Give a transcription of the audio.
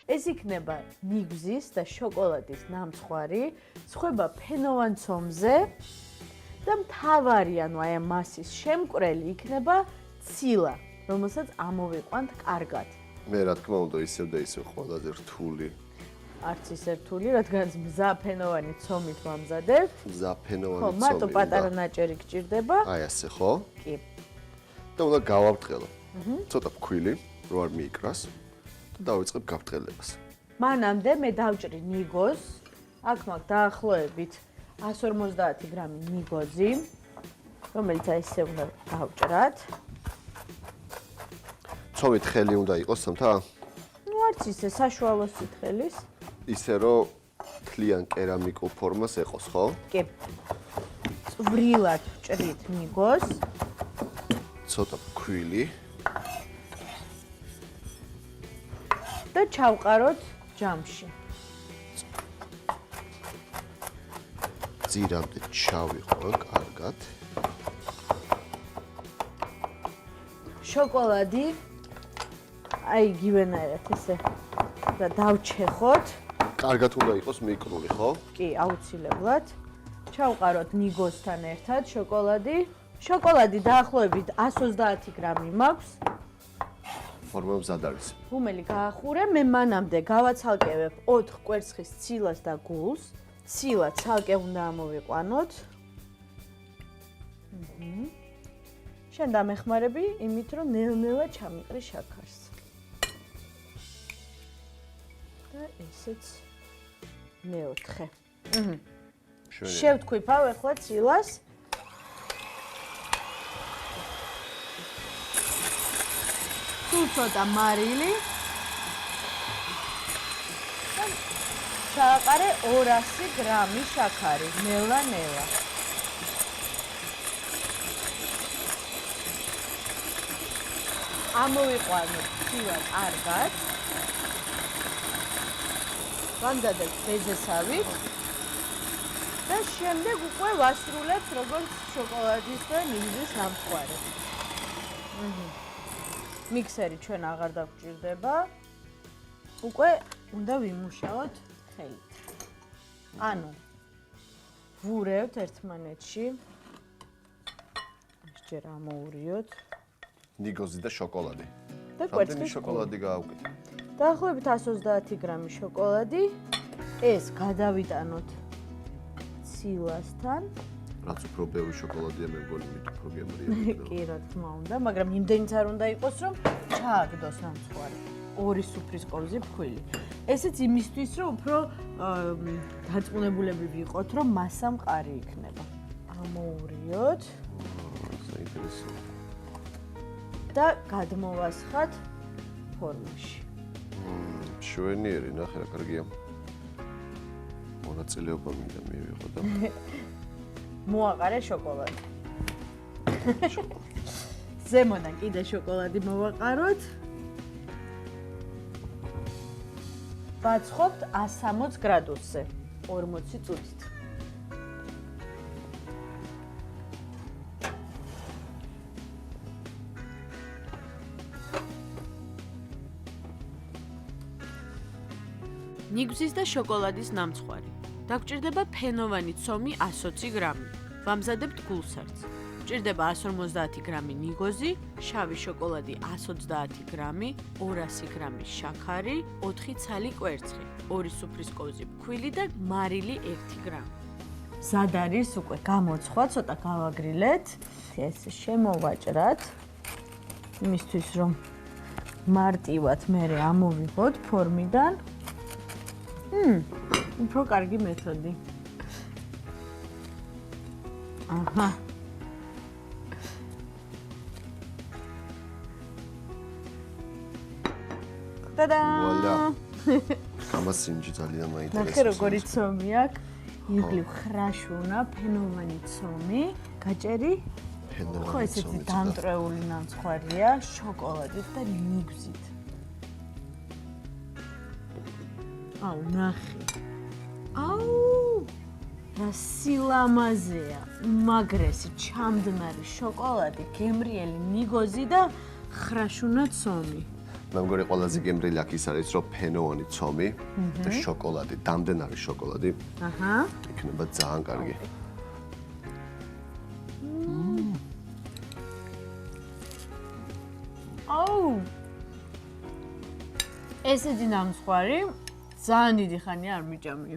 ეს იქნება ნიგზის და შოკოლადის ნამცხვარი, ცხება ფენოვან ცომზე და მთავარი, ანუ აი ამ მასის შემკვრელი იქნება ცილა, რომელსაც ამოვიყვანთ კარგად. მე რა თქმა უნდა ისევ და ისევ ყველაზე რთული. არც ისე რთული, რადგან მზაფენოვანი ცომით ვამზადებთ. მზაფენოვანი ხო, ცომი. მარტო პატარა ნაჭერი გჭირდება. აი ასე ხო? კი. და უნდა გავაბრტყელო. ცოტა ფქვილი, რო არ მიიკრას და დავიწყებ გაბრტყელებას. მანამდე მე დავჭრი ნიგოზს. აქ მაქვს დაახლოებით 150 გრამი ნიგოზი, რომელიც აი ესე უნდა დავჭრათ. ცომი თხელი უნდა იყოს სამთა? ნუ არც ისე საშუალო სითხელის. ისე რომ თლიან კერამიკულ ფორმას ეყოს, ხო? კი. წვრილად ვჭრით ნიგოზს. ცოტა ფქვილი. და ჩავყაროთ ჯამში. ძირამდე ჩავიყო კარგად. შოკოლადი აი იგივენაირად ესე და დავჩეხოთ. კარგად უნდა იყოს მიკრული, ხო? კი, აუცილებლად. ჩავყაროთ ნიგოზთან ერთად შოკოლადი. შოკოლადი დაახლოებით 130 გრამი მაქვს. ფორმა მზად არის. ღუმელი გაახურე, მე მანამდე გავაცალკევებ 4 კვერცხის ცილას და გულს. ცილა ცალკე უნდა ამოვიყვანოთ. შენ დამეხმარები იმით, რომ ნელ-ნელა ჩამიყრი შაქარს. და ესეც მეოთხე. შევთქვიფავ ახლა ცილას. თუ ცოტა მარილი. ჩააყარე 200 გრამი შაქარი, ნელა-ნელა. ამოვიყვანოთ ცილა კარგად. ვამზადებ ბეზესავით. და შემდეგ უკვე ვასრულებთ როგორც შოკოლადის და ნიგზის ნამცხვარი. მიქსერი ჩვენ აღარ დაგჭირდება. უკვე უნდა ვიმუშაოთ ხელით. ანუ ვურევთ ერთმანეთში. ჯერ ამოურიოთ. ნიგოზი და შოკოლადი. და რამდენი კვერცხის შოკოლადი გაავკეთ? დაახლოებით 130 გრამი შოკოლადი. ეს გადავიტანოთ ცილასთან. რაც უფრო ბევრი შოკოლადია მე მგონი მით უფრო გემრიელი. კი, რა თქმა უნდა, მაგრამ იმდენიც არ უნდა იყოს, რომ ჩააგდოს ნამცხვარი. 2 სუფრის კოვზი ფქვილი. ესეც იმისთვის, რომ უფრო დაწუნებულები ვიყოთ, რომ მასა მყარი იქნება. ამოურიოთ საინტერესო. და გადმოვასხათ ფორმაში. შვენიერი, ნახე რა კარგია. მონაწილეობა მინდა მივიღო და მოაყარე შოკოლადი. ზემოდან კიდე შოკოლადი მოვაყაროთ. ვაცხობთ 160 გრადუსზე 40 წუთით. ნიგზის და შოკოლადის ნამცხვარი. დაგჭირდება ფენოვანი ცომი 120 გრამი. ვამზადებთ გულსარცს. გჭირდება 150 გრამი ნიგოზი, შავი შოკოლადი 130 გრამი, 200 გრამი შაქარი, 4 ცალი კვერცხი, 2 სუფრის კოვზი ფქვილი და მარილი 1 გრამი. მზად არის უკვე გამოცხვა, ცოტა გავაგრილეთ. ეს შემოვაჭრათ. იმისთვის რომ მარტივად მერე ამოვიღოთ ფორმიდან. უფრო კარგი მეთოდი. აჰა. ტადა! ვუალა. გამასინჯი ძალიან მაინტერესებს. ნახე როგორი ცომი აქვს. ირგლივ ხრაშუნა, ფენოვანი ცომი, გაჭერი. ხო, ესეთი დამტრეული ნამცხვარია, შოკოლადით და ნიგზით. აუ, ნახე. აუ! რა სილამაზეა. უმაგრესი, ჩამდნარი შოკოლადი, გემრიელი ნიგოზი და ხრაშუნა ცომი. მე მგონი ყველაზე გემრიელი აქ ის არის, რომ ფენოვანი ცომი და შოკოლადი, დამდენარი შოკოლადი. აჰა. იქნება ძალიან კარგი. აუ. ესეთი ნამსხვარი ძალიან დიდი ხანია არ მიჭამი.